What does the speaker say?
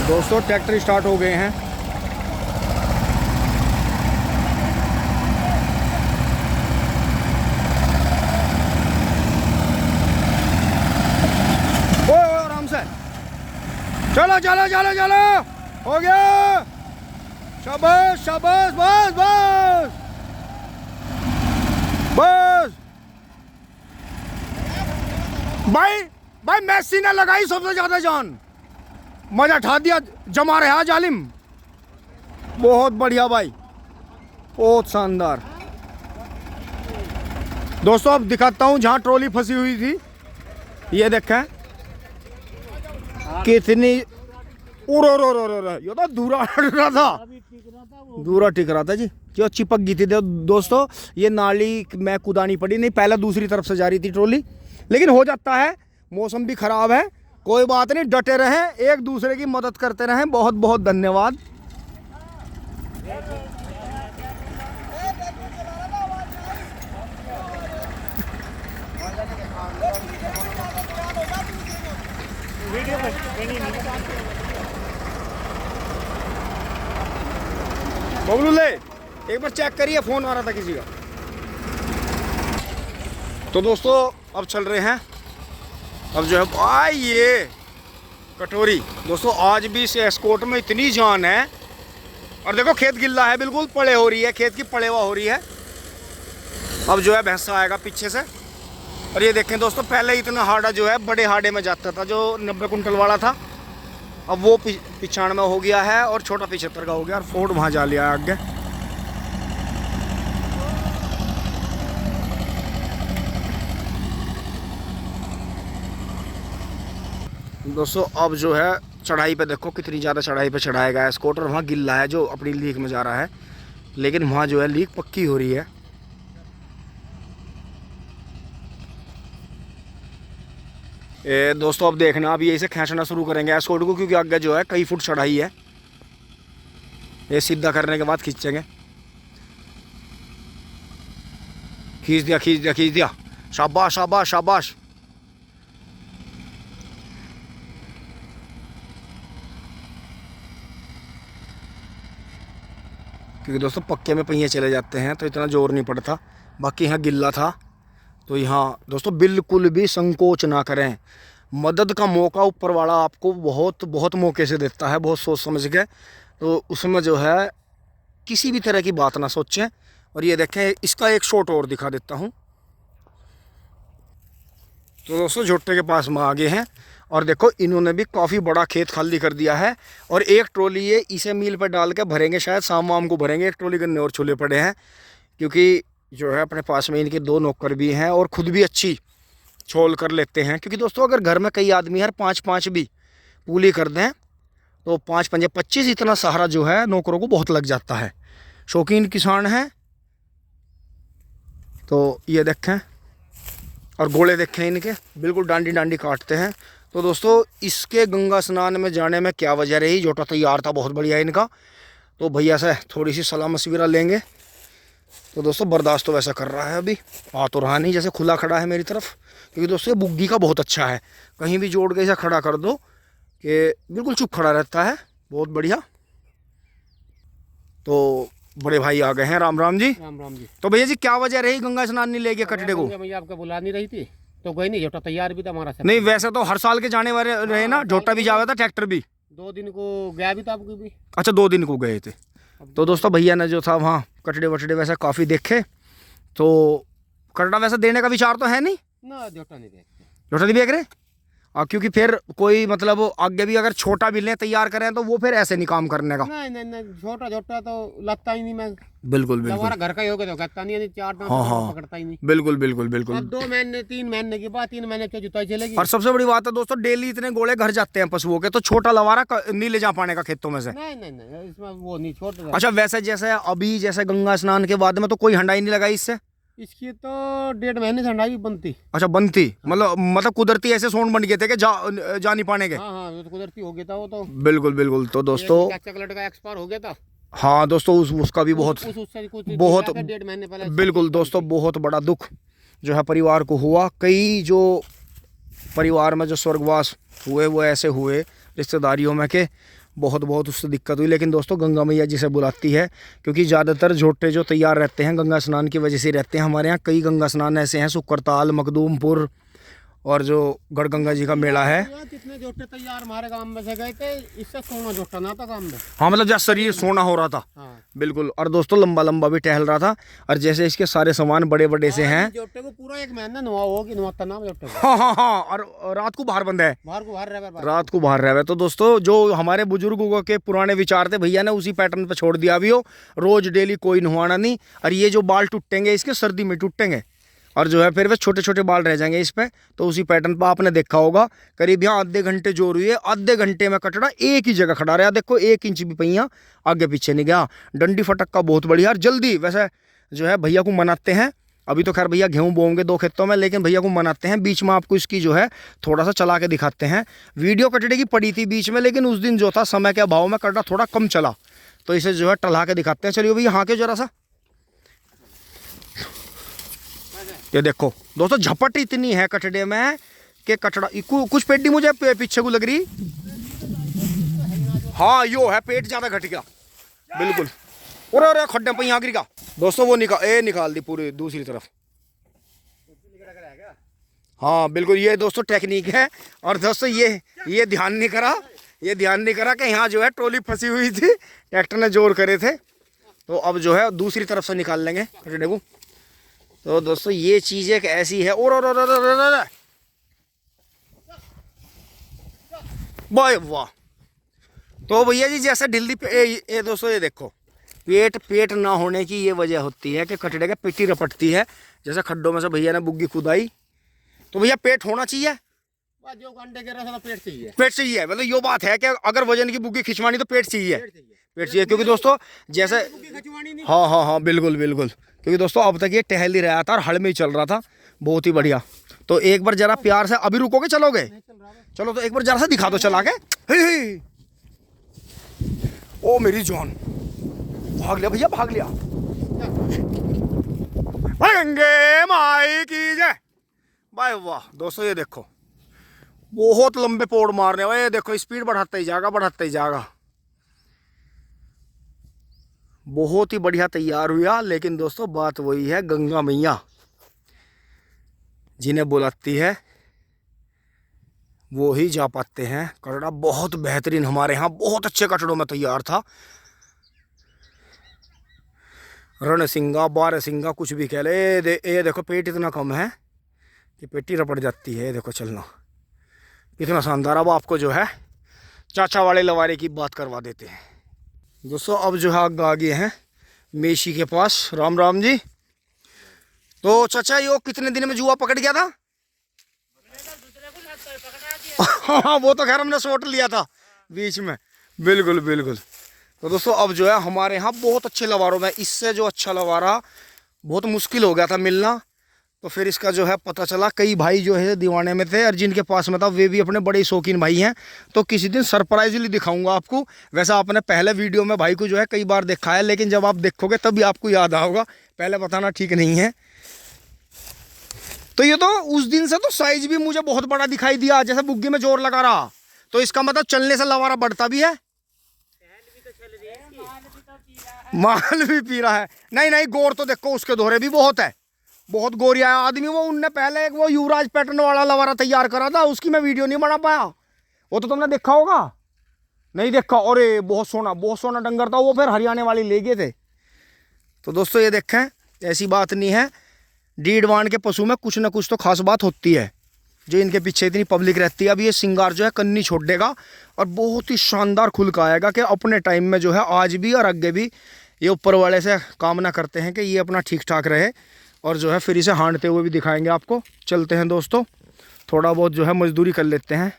दोस्तों tractor start हो गए हैं। ओ आराम से चलो चलो चलो चलो, हो गया। शाबाश शाबाश, बस बस बस। भाई भाई मेसी ने लगाई सबसे ज्यादा जान, मजा उठा दिया, जमा रहा जालिम। बहुत बढ़िया भाई, बहुत शानदार। दोस्तों अब दिखाता हूं जहां ट्रॉली फंसी हुई थी, ये देखें कितनी ये तो दूरा हट रहा था, दूरा टिक रहा था जी, जो चिपक गई थी। दोस्तों ये नाली में कुदानी पड़ी, नहीं पहले दूसरी तरफ से जा रही थी ट्रॉली, लेकिन हो जाता है, मौसम भी खराब है, कोई बात नहीं, डटे रहें, एक दूसरे की मदद करते रहें। बहुत बहुत धन्यवाद। बबलू ले एक बार चेक करिए, फोन आ रहा था किसी का। तो दोस्तों अब चल रहे हैं, अब जो है भाई ये कटोरी। दोस्तों आज भी इस एस्कॉर्ट में इतनी जान है, और देखो खेत गिल्ला है, बिल्कुल पड़े हो रही है, खेत की पड़ेवा हो रही है। अब जो है भैंसा आएगा पीछे से, और ये देखें दोस्तों, पहले इतना हाड़ा जो है बड़े हाड़े में जाता था, जो 90 कुंटल वाला था, अब वो 95 हो गया है, और छोटा 75 का हो गया, और फोर्ड वहाँ जा लिया है आगे। दोस्तों अब जो है चढ़ाई पे देखो, कितनी ज़्यादा चढ़ाई पे चढ़ाया गया है स्कूटर, वहाँ गिल्ला है जो अपनी लीक में जा रहा है, लेकिन वहाँ जो है लीक पक्की हो रही है। दोस्तों अब देखना, अब यही से खींचना शुरू करेंगे स्कूटर को, क्योंकि आगे जो है कई फुट चढ़ाई है, ये सीधा करने के बाद खींचेंगे। खींच दिया खींच दिया खींच दिया, शाबाश शाबाश शाबाश। क्योंकि दोस्तों पक्के में पहिए चले जाते हैं तो इतना जोर नहीं पड़ता, बाकी यहाँ गिल्ला था। तो यहाँ दोस्तों बिल्कुल भी संकोच ना करें, मदद का मौका ऊपर वाला आपको बहुत बहुत मौके से देता है, बहुत सोच समझ के, तो उसमें जो है किसी भी तरह की बात ना सोचें। और ये देखें, इसका एक शॉट और दिखा देता हूँ। तो दोस्तों झोटे के पास में आगे हैं, और देखो इन्होंने भी काफ़ी बड़ा खेत खाली कर दिया है, और एक ट्रॉली ये इसे मील पर डाल के भरेंगे, शायद शाम वाम को भरेंगे। एक ट्रॉली गन्ने और छोले पड़े हैं, क्योंकि जो है अपने पास में इनके 2 नौकर भी हैं, और ख़ुद भी अच्छी छोल कर लेते हैं। क्योंकि दोस्तों अगर घर में कई आदमी हर 5-5 भी पूली कर दें तो 5 पंजे 25, इतना सहारा जो है नौकरों को बहुत लग जाता है। शौकीन किसान हैं। तो ये देखें, और गोले देखें इनके, बिल्कुल डांडी डांडी काटते हैं। तो दोस्तों इसके गंगा स्नान में जाने में क्या वजह रही, जोटा तैयार था बहुत बढ़िया इनका, तो भैया से थोड़ी सी सलाह मशविरा लेंगे। तो दोस्तों बर्दाश्त तो वैसा कर रहा है, अभी आ तो रहा नहीं, जैसे खुला खड़ा है मेरी तरफ। क्योंकि दोस्तों ये बुग्गी का बहुत अच्छा है, कहीं भी जोड़ के ऐसा खड़ा कर दो कि बिल्कुल चुप खड़ा रहता है, बहुत बढ़िया। तो बड़े भाई आ गए हैं, राम राम जी। राम राम जी। तो भैया जी क्या वजह रही गंगा स्नान नहीं ले गया कटड़े को? भैया आपका बुला नहीं रही थी तो गई नहीं, जोटा तैयार भी था हमारा सब। नहीं वैसे तो हर साल के जाने वाले रहे ना, झोटा भी जावा था, ट्रैक्टर भी 2 दिन को गया भी था आपको भी। अच्छा 2 दिन को गए थे। तो दोस्तों भैया ने जो था वहाँ कटड़े वटड़े वैसे काफ़ी देखे, तो कटड़ा वैसे देने का विचार तो है नहीं ना, जोटा नहीं देखते, जोटा नहीं देख रहे। क्योंकि फिर कोई मतलब आगे भी अगर छोटा भी लें तैयार करें तो वो फिर ऐसे नहीं काम करने का। नहीं नहीं नहीं, छोटा छोटा तो लगता ही नहीं। मैं बिल्कुल बिल्कुल, हमारा घर का ही होगा तो लगता नहीं, 4 हाँ पकड़ता ही नहीं। बिल्कुल बिल्कुल बिल्कुल। अब 2 महीने 3 महीने के बाद 3 महीने की जुताई चलेगी। और सबसे बड़ी बात है दोस्तों, डेली इतने गोले घर जाते हैं पशुओं के, तो छोटा लवारा नहीं ले जा पाने का खेतों में से। नहीं नहीं नहीं, इसमें वो नहीं छोटा। अच्छा वैसे जैसे अभी जैसे गंगा स्नान के बाद में तो कोई हंडाई नहीं लगाई इससे? इसकी तो 1.5 महीने से हंडाई भी बनती। अच्छा बनती, मतलब कुदरती ऐसे सोन बन गए थे कि जा नहीं पाने के। हाँ हाँ, तो कुदरती हो गया था वो तो। बिल्कुल बिल्कुल। तो दोस्तों चॉकलेट का एक्सपायर हो गया था। हाँ दोस्तों उसका भी बहुत 1.5 महीने पहले। बिल्कुल दोस्तों, बहुत बड़ा दुख जो है परिवार को हुआ। कई जो परिवार में जो स्वर्गवास हुए वो ऐसे हुए रिश्तेदारियों में के बहुत बहुत उससे दिक्कत हुई। लेकिन दोस्तों गंगा मैया जिसे बुलाती है, क्योंकि ज़्यादातर झोटे जो तैयार रहते हैं गंगा स्नान की वजह से रहते हैं। हमारे यहाँ कई गंगा स्नान ऐसे हैं, सुकरताल, मखदूमपुर और जो गढ़गंगा जी का मेला है। कितने जोटे तैयार हमारे गांव में से गए थे, इससे सोना जोटा ना था काम में। हाँ मतलब जैसे शरीर सोना हो रहा था। हाँ। बिल्कुल। और दोस्तों लंबा लंबा भी टहल रहा था। और जैसे इसके सारे सामान बड़े बड़े से हैं। जोटे को पूरा एक महीना नुआ होगी, नुआता नाम जोटे को। हाँ हाँ हाँ। और रात को बाहर बंद है, बाहर को बाहर रह रात को बाहर रहे। तो दोस्तों जो हमारे बुजुर्गों के पुराने विचार थे, भैया ने उसी पैटर्न पे छोड़ दिया अभी हो। रोज डेली कोई नहाना नहीं। और ये जो बाल टूटेंगे इसके सर्दी में टूटेंगे, और जो है फिर वे छोटे छोटे बाल रह जाएंगे इस पे। तो उसी पैटर्न पर आपने देखा होगा करीब यहाँ आधे घंटे जोर हुई है। आधे घंटे में कटड़ा एक ही जगह खड़ा रहा। देखो 1 इंच भी पहिया आगे पीछे नहीं गया। डंडी फटक का बहुत बढ़िया। और जल्दी वैसे जो है भैया को मनाते हैं। अभी तो खैर भैया गेहूँ बोएंगे 2 खेतों में, लेकिन भैया को मनाते हैं। बीच में आपको इसकी जो है थोड़ा सा चला के दिखाते हैं। वीडियो कटड़े की पड़ी थी बीच में, लेकिन उस दिन जो था समय के अभाव में कटड़ा थोड़ा कम चला, तो इसे जो है टला के दिखाते हैं। चलिए भैया यहाँ के जरा सा, ये देखो दोस्तों झपट इतनी है कटड़े में कि कटड़ा कुछ पेटी मुझे पीछे को लग रही। हाँ यो है, पेट ज्यादा घट गया बिल्कुल। और खड्डे पे यहाँ गिर गया दोस्तों। वो निकाल दी पूरी दूसरी तरफ। हाँ बिल्कुल, ये दोस्तों टेक्निक है। और दोस्तों ये ध्यान नहीं करा कि यहाँ जो है ट्रॉली फंसी हुई थी, ट्रैक्टर ने जोर करे थे। तो अब जो है दूसरी तरफ से निकाल लेंगे कटड़े को। तो दोस्तों ये चीज़ एक ऐसी है। और वाह। तो भैया जी जैसे ढिल्ली पे ये दोस्तों ये देखो, पेट ना होने की ये वजह होती है कि कटड़े का पिट्टी रपटती है। जैसे खड्डों में से भैया ने बुग्गी खुदाई, तो भैया पेट होना चाहिए। जो अंडे गिर रहा था पेट चाहिए, पेट चाहिए। मतलब ये बात है कि अगर वजन की बुग्गी खिंचवानी तो पेट चाहिए, पेट चाहिए। क्योंकि दोस्तों जैसे हाँ बिल्कुल बिल्कुल। क्योंकि दोस्तों अब तक ये टहल ही रहा था और हल में ही चल रहा था, बहुत ही बढ़िया। तो एक बार जरा प्यार से, अभी रुकोगे चलोगे? चलो तो एक बार जरा सा दिखा दो चला के। ओ मेरी जान, भाग लिया भैया, भाग लिया। गंगे माई की जय। भाई वाह दोस्तों ये देखो, बहुत लंबे पोड़ मारने वाले। ये देखो स्पीड बढ़ाता ही जाएगा। बहुत ही बढ़िया तैयार हुआ। लेकिन दोस्तों बात वही है, गंगा मैया जिन्हें बुलाती है वो ही जा पाते हैं। कटड़ा बहुत बेहतरीन हमारे यहाँ बहुत अच्छे कटड़ों में तैयार था। रणसिंगा, बारहसिंगा कुछ भी कह ले। ये देखो पेट इतना कम है कि पेटी रपट जाती है। देखो चलना कितना शानदार। अब आपको जो है चाचा वाले लवारे की बात करवा देते हैं दोस्तों। अब जो है आ गए हैं मेशी के पास। राम राम जी। तो चाचा यो कितने दिन में जुआ पकड़ गया था? हाँ वो तो खैर हमने सोट लिया था बीच में। बिल्कुल बिल्कुल। तो दोस्तों अब जो है हमारे यहाँ बहुत अच्छे लवारों में, इससे जो अच्छा लवारा बहुत मुश्किल हो गया था मिलना। तो फिर इसका जो है पता चला, कई भाई जो है दीवाने में थे और जिनके पास में था वे भी अपने बड़े शौकीन भाई हैं। तो किसी दिन सरप्राइजली दिखाऊंगा आपको। वैसे आपने पहले वीडियो में भाई को जो है कई बार देखा है, लेकिन जब आप देखोगे तभी आपको याद आएगा, पहले बताना ठीक नहीं है। तो ये तो उस दिन से तो साइज भी मुझे बहुत बड़ा दिखाई दिया, जैसे बुग्गी में जोर लगा रहा। तो इसका मतलब चलने से लवारा बढ़ता भी है, माल भी पी रहा है। नहीं गोर तो देखो उसके दोहरे भी बहुत है, बहुत गोरिया है आदमी। वो उनने पहले एक वो युवराज पैटर्न वाला लवारा तैयार करा था, उसकी मैं वीडियो नहीं बना पाया। वो तो तुमने देखा होगा, नहीं देखा? अरे बहुत सोना डंगर था वो, फिर हरियाणा वाले ले गए थे। तो दोस्तों ये देखें, ऐसी बात नहीं है, डीडवान के पशु में कुछ ना कुछ तो खास बात होती है जो इनके पीछे इतनी पब्लिक रहती है। अब ये सिंगार जो है कन्नी छोड़ देगा और बहुत ही शानदार खुल का आएगा कि अपने टाइम में जो है आज भी और आगे भी ये ऊपर वाले से कामना करते हैं कि ये अपना ठीक ठाक रहे। और जो है फिर इसे हांडते हुए भी दिखाएंगे आपको। चलते हैं दोस्तों, थोड़ा बहुत जो है मजदूरी कर लेते हैं।